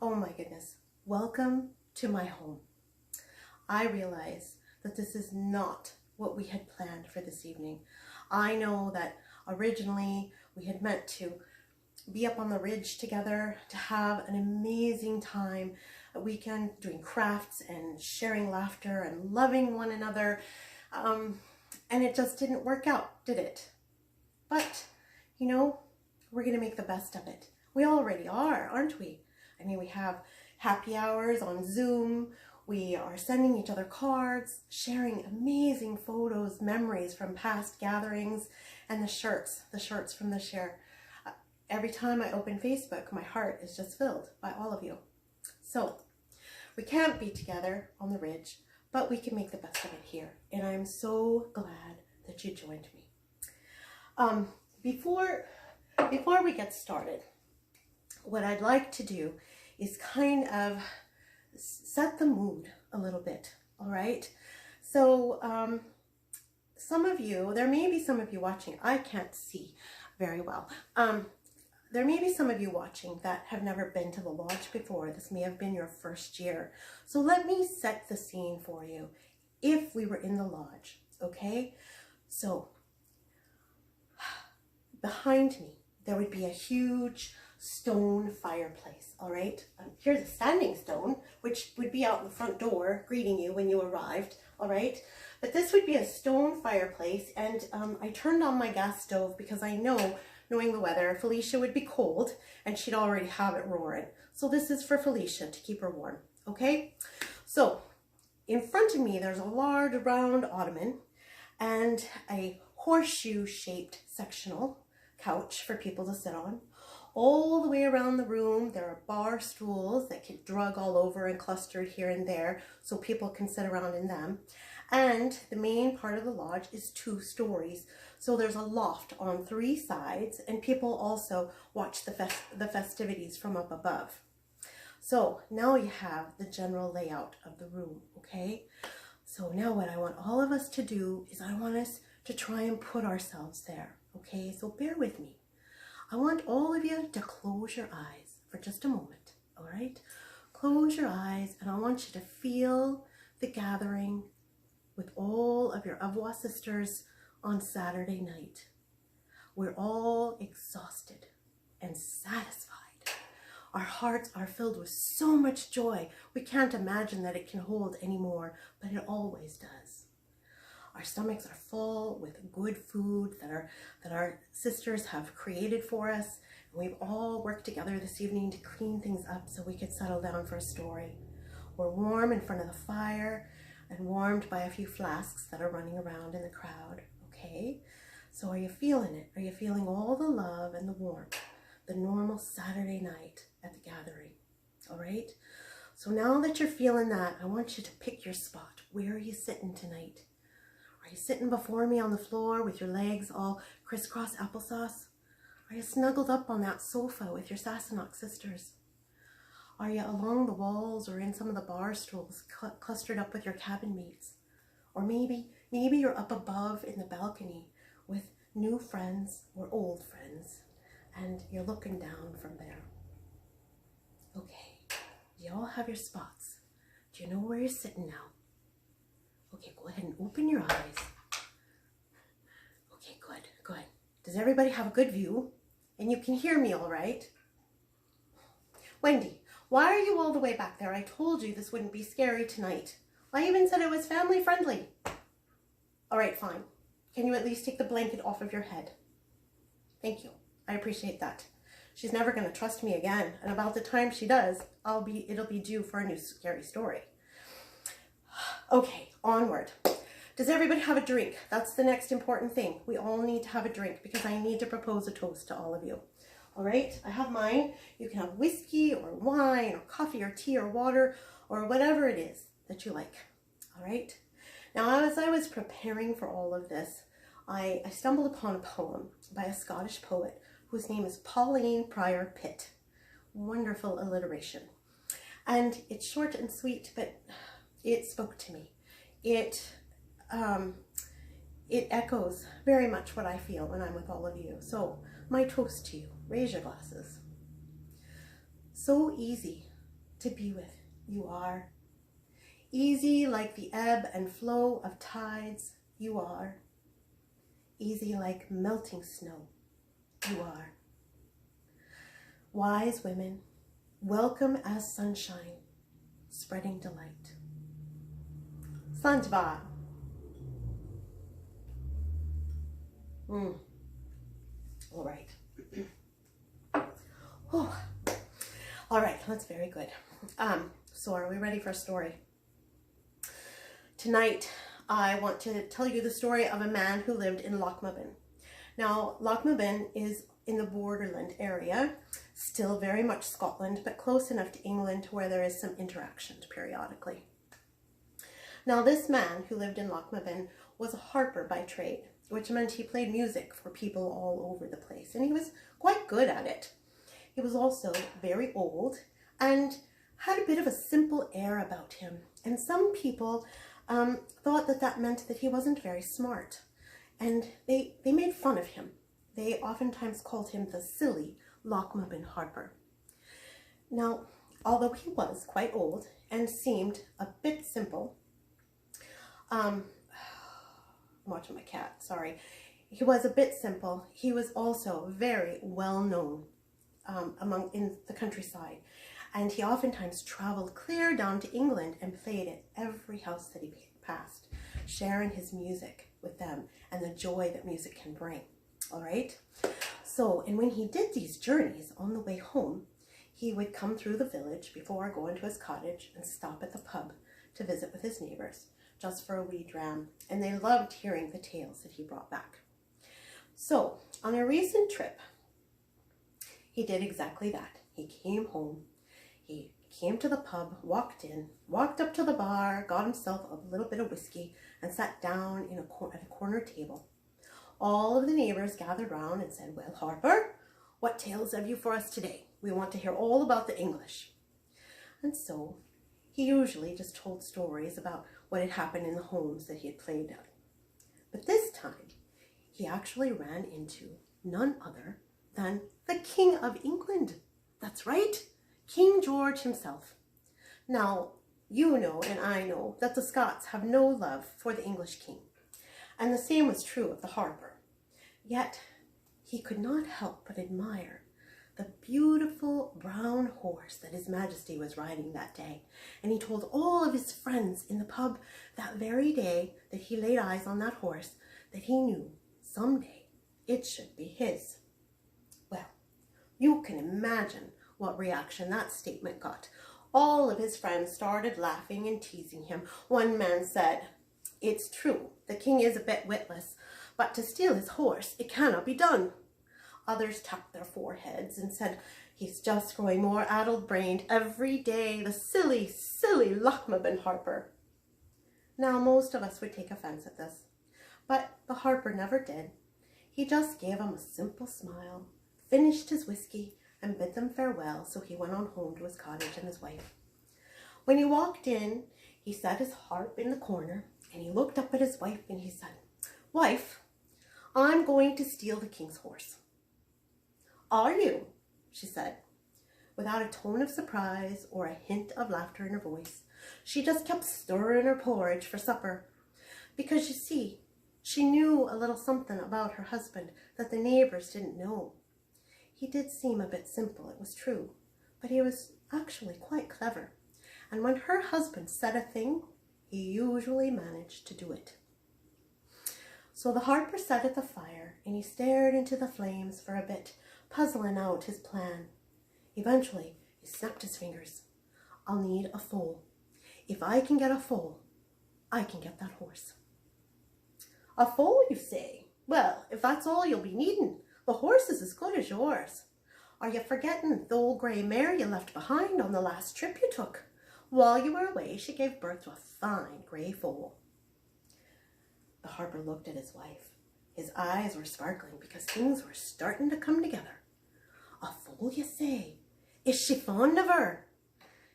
Oh my goodness. Welcome to my home. I realize that this is not what we had planned for this evening. I know that originally we had meant to be up on the ridge together, to have an amazing time, a weekend doing crafts and sharing laughter and loving one another. And it just didn't work out, did it? But, we're going to make the best of it. We already are, aren't we? I mean, we have happy hours on Zoom. We are sending each other cards, sharing amazing photos, memories from past gatherings, and the shirts from this year. Every time I open Facebook, my heart is just filled by all of you. So we can't be together on the ridge, but we can make the best of it here. And I'm so glad that you joined me. Before we get started, what I'd like to do is kind of set the mood a little bit, all right? So there may be some of you watching, I can't see very well. There may be some of you watching that have never been to the lodge before. This may have been your first year. So let me set the scene for you if we were in the lodge, okay? So behind me, there would be a huge stone fireplace, all right? Here's a standing stone, which would be out the front door greeting you when you arrived, all right? But this would be a stone fireplace, and I turned on my gas stove because I know, knowing the weather, Felicia would be cold, and she'd already have it roaring. So this is for Felicia to keep her warm, okay? So in front of me, there's a large round ottoman and a horseshoe-shaped sectional couch for people to sit on. All the way around the room, there are bar stools that get drug all over and clustered here and there so people can sit around in them. And the main part of the lodge is 2 stories. So there's a loft on 3 sides, and people also watch the festivities from up above. So now you have the general layout of the room, okay? So now what I want all of us to do is I want us to try and put ourselves there, okay? So bear with me. I want all of you to close your eyes for just a moment, all right? Close your eyes, and I want you to feel the gathering with all of your Avois sisters on Saturday night. We're all exhausted and satisfied. Our hearts are filled with so much joy. We can't imagine that it can hold anymore, but it always does. Our stomachs are full with good food that our sisters have created for us. And we've all worked together this evening to clean things up so we could settle down for a story. We're warm in front of the fire and warmed by a few flasks that are running around in the crowd, okay? So are you feeling it? Are you feeling all the love and the warmth, the normal Saturday night at the gathering, all right? So now that you're feeling that, I want you to pick your spot. Where are you sitting tonight? Are you sitting before me on the floor with your legs all crisscross applesauce? Are you snuggled up on that sofa with your Sassenach sisters? Are you along the walls or in some of the bar stools clustered up with your cabin mates? Or maybe you're up above in the balcony with new friends or old friends, and you're looking down from there. Okay, you all have your spots. Do you know where you're sitting now? Okay, go ahead and open your eyes. Okay, good. Does everybody have a good view? And you can hear me all right? Wendy, why are you all the way back there? I told you this wouldn't be scary tonight. I even said it was family friendly. All right, fine. Can you at least take the blanket off of your head? Thank you. I appreciate that. She's never going to trust me again. And about the time she does, it'll be due for a new scary story. Okay, onward. Does everybody have a drink? That's the next important thing. We all need to have a drink because I need to propose a toast to all of you. All right, I have mine. You can have whiskey or wine or coffee or tea or water or whatever it is that you like. All right. Now, as I was preparing for all of this, I stumbled upon a poem by a Scottish poet whose name is Pauline Prior Pitt. Wonderful alliteration. And it's short and sweet, but it spoke to me. It echoes very much what I feel when I'm with all of you. So my toast to you, raise your glasses. So easy to be with, you are. Easy like the ebb and flow of tides, you are. Easy like melting snow, you are. Wise women, welcome as sunshine, spreading delight. Sanjva. All right. Oh. All right, that's very good. So are we ready for a story? Tonight, I want to tell you the story of a man who lived in Lochmaben. Now, Lochmaben is in the borderland area, still very much Scotland, but close enough to England where there is some interaction periodically. Now, this man who lived in Lochmaben was a harper by trade, which meant he played music for people all over the place, and he was quite good at it. He was also very old and had a bit of a simple air about him, and some people thought that that meant that he wasn't very smart, and they made fun of him. They oftentimes called him the silly Lochmaben harper. Now, although he was quite old and seemed a bit simple, I'm watching my cat, sorry. He was a bit simple. He was also very well known in the countryside. And he oftentimes traveled clear down to England and played at every house that he passed, sharing his music with them and the joy that music can bring. All right. So, and when he did these journeys on the way home, he would come through the village before going to his cottage and stop at the pub to visit with his neighbors, just for a wee dram, and they loved hearing the tales that he brought back. So, on a recent trip, he did exactly that. He came home, he came to the pub, walked in, walked up to the bar, got himself a little bit of whiskey, and sat down at a corner table. All of the neighbors gathered round and said, "Well, Harper, what tales have you for us today? We want to hear all about the English." And so, he usually just told stories about what had happened in the homes that he had played at. But this time, he actually ran into none other than the King of England. That's right, King George himself. Now, you know and I know that the Scots have no love for the English king, and the same was true of the harper. Yet, he could not help but admire the beautiful brown horse that His Majesty was riding that day. And he told all of his friends in the pub that very day that he laid eyes on that horse that he knew someday it should be his. Well, you can imagine what reaction that statement got. All of his friends started laughing and teasing him. One man said, "It's true, the king is a bit witless, but to steal his horse, it cannot be done." Others tapped their foreheads and said, "He's just growing more addle-brained every day, the silly, silly Lochmaben harper." Now, most of us would take offense at this, but the harper never did. He just gave them a simple smile, finished his whiskey, and bid them farewell, so he went on home to his cottage and his wife. When he walked in, he set his harp in the corner, and he looked up at his wife and he said, "Wife, I'm going to steal the king's horse." "Are you?" she said, without a tone of surprise or a hint of laughter in her voice. She just kept stirring her porridge for supper, because you see, she knew a little something about her husband that the neighbors didn't know. He did seem a bit simple, it was true, but he was actually quite clever, and when her husband said a thing, he usually managed to do it. So the harper sat at the fire, and he stared into the flames for a bit, puzzling out his plan. Eventually, he snapped his fingers. "I'll need a foal. If I can get a foal, I can get that horse." "A foal, you say? Well, if that's all you'll be needing, the horse is as good as yours. Are you forgetting the old grey mare you left behind on the last trip you took? While you were away, she gave birth to a fine grey foal." The harper looked at his wife. His eyes were sparkling because things were starting to come together. "A foal, you say? Is she fond of her?"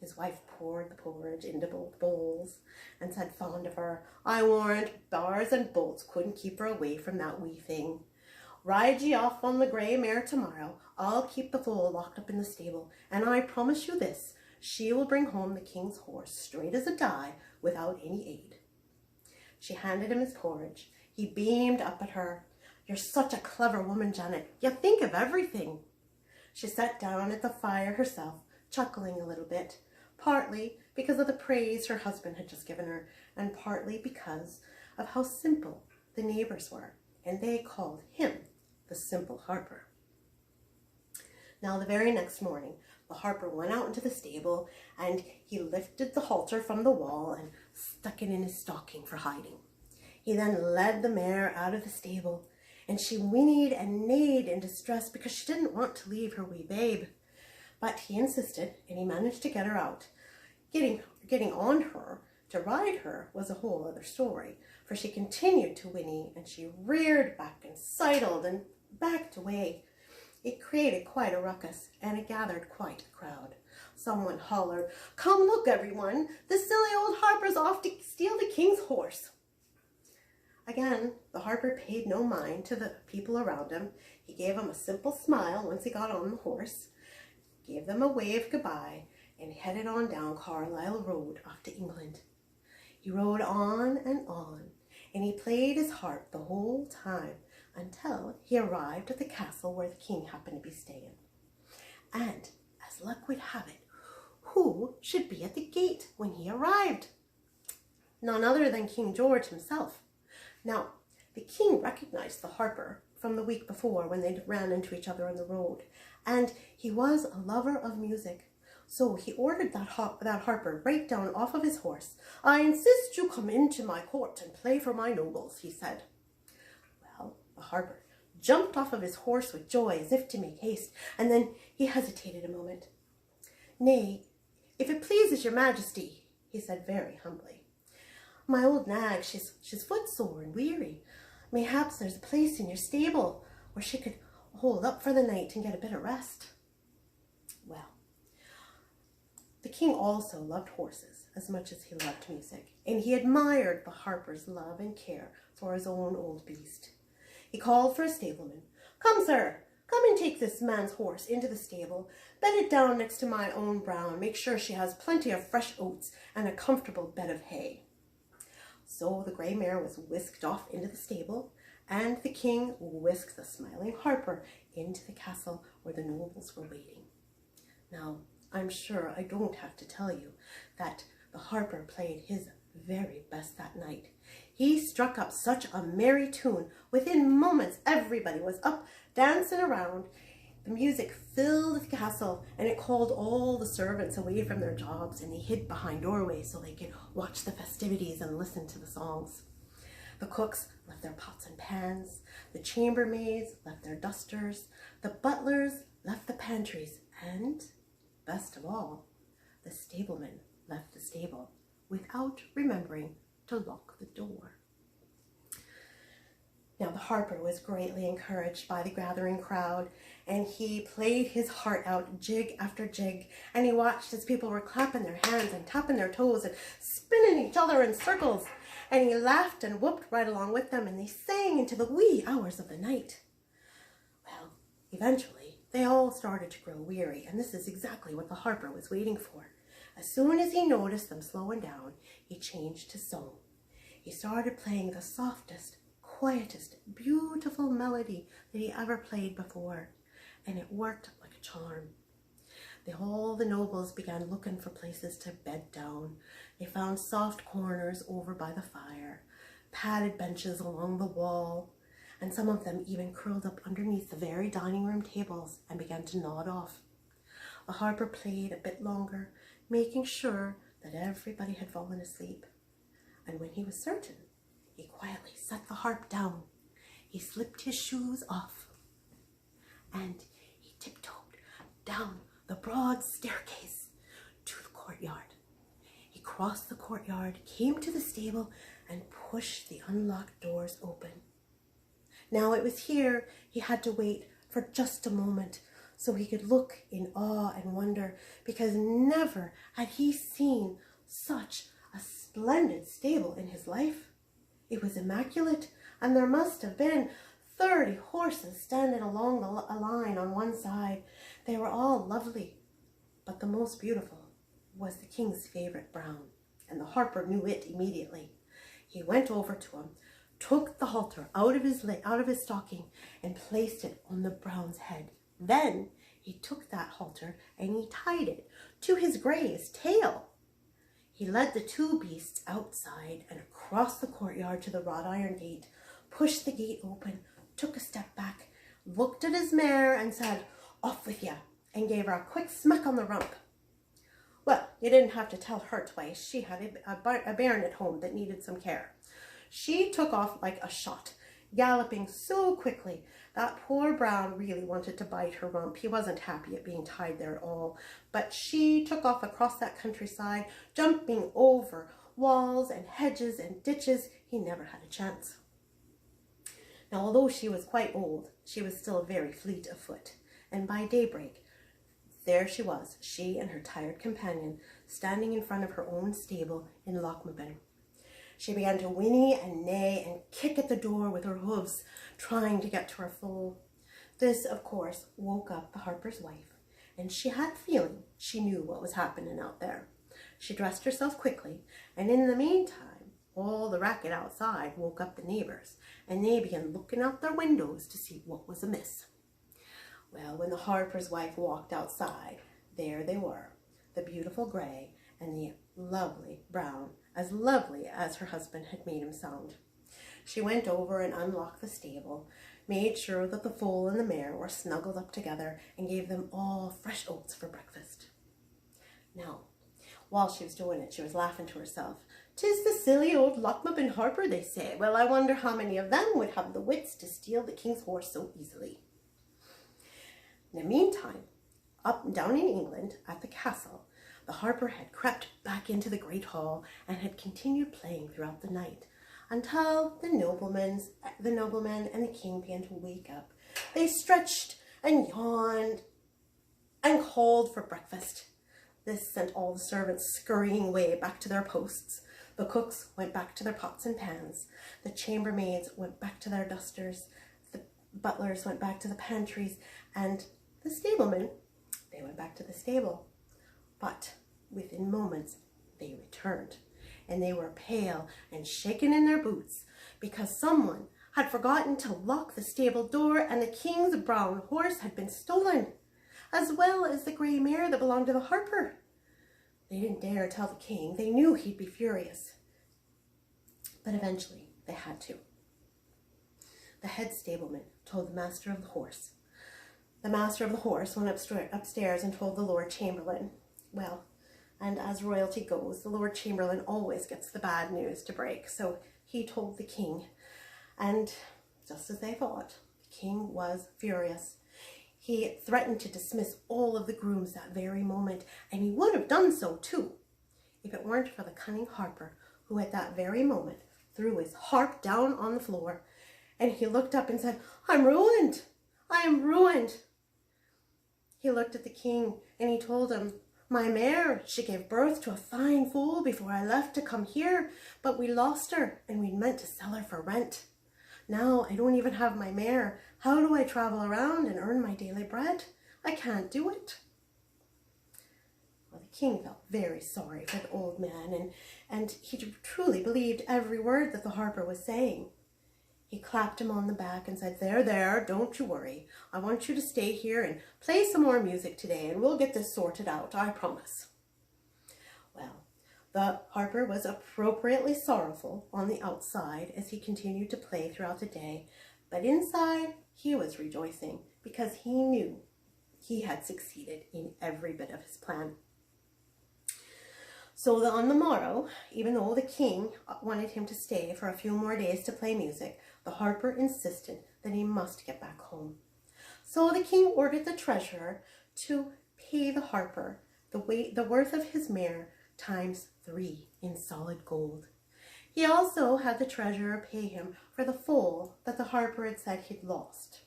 His wife poured the porridge into both bowls and said, "Fond of her? I warrant bars and bolts couldn't keep her away from that wee thing. Ride ye off on the grey mare tomorrow. I'll keep the foal locked up in the stable, and I promise you this, she will bring home the king's horse straight as a die without any aid. She handed him his porridge. He beamed up at her. You're such a clever woman, Janet. You think of everything. She sat down at the fire herself, chuckling a little bit, partly because of the praise her husband had just given her, and partly because of how simple the neighbors were, and they called him the Simple Harper. Now, the very next morning, the Harper went out into the stable, and he lifted the halter from the wall and stuck it in his stocking for hiding. He then led the mare out of the stable, and she whinnied and neighed in distress because she didn't want to leave her wee babe. But he insisted, and he managed to get her out. Getting on her to ride her was a whole other story, for she continued to whinny, and she reared back and sidled and backed away. It created quite a ruckus, and it gathered quite a crowd. Someone hollered, "Come look, everyone! The silly old Harper's off to steal the king's horse." Again, the Harper paid no mind to the people around him. He gave them a simple smile once he got on the horse, gave them a wave goodbye, and headed on down Carlisle Road off to England. He rode on, and he played his harp the whole time until he arrived at the castle where the king happened to be staying. And, as luck would have it, who should be at the gate when he arrived? None other than King George himself. Now, the king recognized the Harper from the week before when they ran into each other on the road, and he was a lover of music. So he ordered that Harper right down off of his horse. "I insist you come into my court and play for my nobles," he said. Well, the Harper jumped off of his horse with joy as if to make haste, and then he hesitated a moment. "Nay, if it pleases your majesty," he said very humbly. "My old nag, she's footsore and weary. Mayhaps there's a place in your stable where she could hold up for the night and get a bit of rest." Well, the king also loved horses as much as he loved music, and he admired the Harper's love and care for his own old beast. He called for a stableman. "Come, sir, come and take this man's horse into the stable. Bed it down next to my own brown. Make sure she has plenty of fresh oats and a comfortable bed of hay." So the grey mare was whisked off into the stable, and the king whisked the smiling Harper into the castle where the nobles were waiting. Now, I'm sure I don't have to tell you that the Harper played his very best that night. He struck up such a merry tune. Within moments, everybody was up, dancing around. The music filled the castle, and it called all the servants away from their jobs, and they hid behind doorways so they could watch the festivities and listen to the songs. The cooks left their pots and pans. The chambermaids left their dusters. The butlers left the pantries. And, best of all, the stableman left the stable without remembering to lock the door. Now, the Harper was greatly encouraged by the gathering crowd, and he played his heart out jig after jig, and he watched as people were clapping their hands and tapping their toes and spinning each other in circles, and he laughed and whooped right along with them, and they sang into the wee hours of the night. Well, eventually, they all started to grow weary, and this is exactly what the Harper was waiting for. As soon as he noticed them slowing down, he changed his song. He started playing the softest, quietest, beautiful melody that he ever played before, and it worked like a charm. All the nobles began looking for places to bed down. They found soft corners over by the fire, padded benches along the wall, and some of them even curled up underneath the very dining room tables and began to nod off. The Harper played a bit longer, making sure that everybody had fallen asleep, and when he was certain, he quietly set the harp down. He slipped his shoes off, and he tiptoed down the broad staircase to the courtyard. He crossed the courtyard, came to the stable, and pushed the unlocked doors open. Now it was here he had to wait for just a moment so he could look in awe and wonder, because never had he seen such a splendid stable in his life. It was immaculate, and there must have been 30 horses standing along a line on one side. They were all lovely, but the most beautiful was the king's favorite brown, and the harper knew it immediately. He went over to him, took the halter out of his stocking, and placed it on the brown's head. Then he took that halter and he tied it to his grey's tail. He led the two beasts outside and across the courtyard to the wrought iron gate, pushed the gate open, took a step back, looked at his mare and said, "Off with ya," and gave her a quick smack on the rump. Well, you didn't have to tell her twice. She had a bairn at home that needed some care. She took off like a shot, galloping so quickly that poor Brown really wanted to bite her rump. He wasn't happy at being tied there at all. But she took off across that countryside, jumping over walls and hedges and ditches. He never had a chance. Now, although she was quite old, she was still very fleet of foot. And by daybreak, there she was, she and her tired companion, standing in front of her own stable in Lochmaben. She began to whinny and neigh and kick at the door with her hooves, trying to get to her foal. This, of course, woke up the harper's wife, and she had a feeling she knew what was happening out there. She dressed herself quickly, and in the meantime, all the racket outside woke up the neighbors, and they began looking out their windows to see what was amiss. Well, when the harper's wife walked outside, there they were, the beautiful grey and the lovely brown, as lovely as her husband had made him sound. She went over and unlocked the stable, made sure that the foal and the mare were snuggled up together, and gave them all fresh oats for breakfast. Now, while she was doing it, she was laughing to herself. "'Tis the silly old Lochmaben harper," they say. Well, I wonder how many of them would have the wits to steal the king's horse so easily. In the meantime, up and down in England, at the castle, the harper had crept back into the great hall and had continued playing throughout the night until the noblemen and the king began to wake up. They stretched and yawned and called for breakfast. This sent all the servants scurrying away back to their posts. The cooks went back to their pots and pans. The chambermaids went back to their dusters. The butlers went back to the pantries, and the stablemen, they went back to the stable. But within moments, they returned, and they were pale and shaken in their boots because someone had forgotten to lock the stable door, and the king's brown horse had been stolen, as well as the grey mare that belonged to the harper. They didn't dare tell the king. They knew he'd be furious. But eventually, they had to. The head stableman told the master of the horse. The master of the horse went upstairs and told the Lord Chamberlain. Well, and as royalty goes, the Lord Chamberlain always gets the bad news to break. So he told the king, and just as they thought, the king was furious. He threatened to dismiss all of the grooms that very moment, and he would have done so too, if it weren't for the cunning harper, who at that very moment threw his harp down on the floor, and he looked up and said, "I'm ruined! I am ruined!" He looked at the king and he told him, "My mare, she gave birth to a fine foal before I left to come here, but we lost her and we meant to sell her for rent. Now I don't even have my mare. How do I travel around and earn my daily bread? I can't do it." Well, the king felt very sorry for the old man, and he truly believed every word that the harper was saying. He clapped him on the back and said, There, don't you worry. I want you to stay here and play some more music today, and we'll get this sorted out, I promise." Well, the harper was appropriately sorrowful on the outside as he continued to play throughout the day, but inside he was rejoicing because he knew he had succeeded in every bit of his plan. So on the morrow, even though the king wanted him to stay for a few more days to play music, the harper insisted that he must get back home. So the king ordered the treasurer to pay the harper the worth of his mare ×3 in solid gold. He also had the treasurer pay him for the foal that the harper had said he'd lost.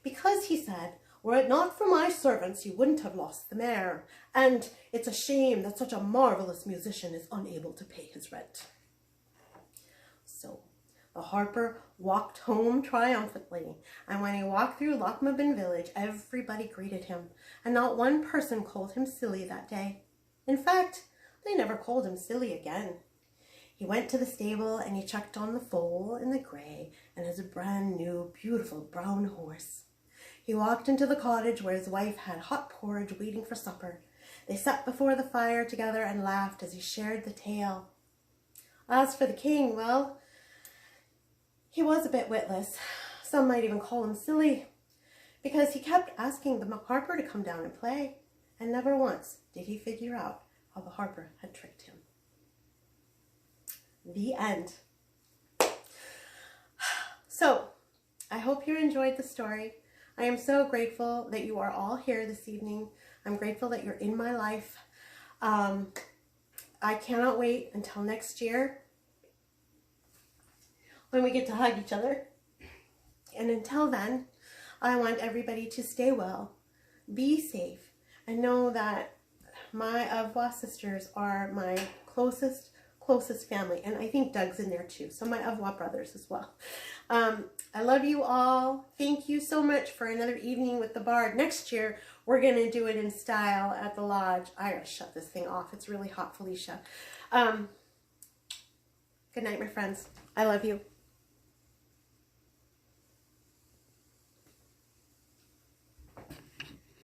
Because, he said, "Were it not for my servants, you wouldn't have lost the mare, and it's a shame that such a marvelous musician is unable to pay his rent." So the harper walked home triumphantly, and when he walked through Lochmaben village, everybody greeted him, and not one person called him silly that day. In fact, they never called him silly again. He went to the stable and he chucked on the foal and the grey and his brand new, beautiful brown horse. He walked into the cottage where his wife had hot porridge waiting for supper. They sat before the fire together and laughed as he shared the tale. As for the king, well, he was a bit witless. Some might even call him silly, because he kept asking the harper to come down and play, and never once did he figure out how the harper had tricked him. The end. So, I hope you enjoyed the story. I am so grateful that you are all here this evening. I'm grateful that you're in my life. I cannot wait until next year when we get to hug each other. And until then, I want everybody to stay well, be safe, and know that my Avois sisters are my closest family. And I think Doug's in there too. So my Avois brothers as well. I love you all. Thank you so much for another evening with the Bard. Next year, we're going to do it in style at the lodge. I gotta shut this thing off. It's really hot, Felicia. Good night, my friends. I love you.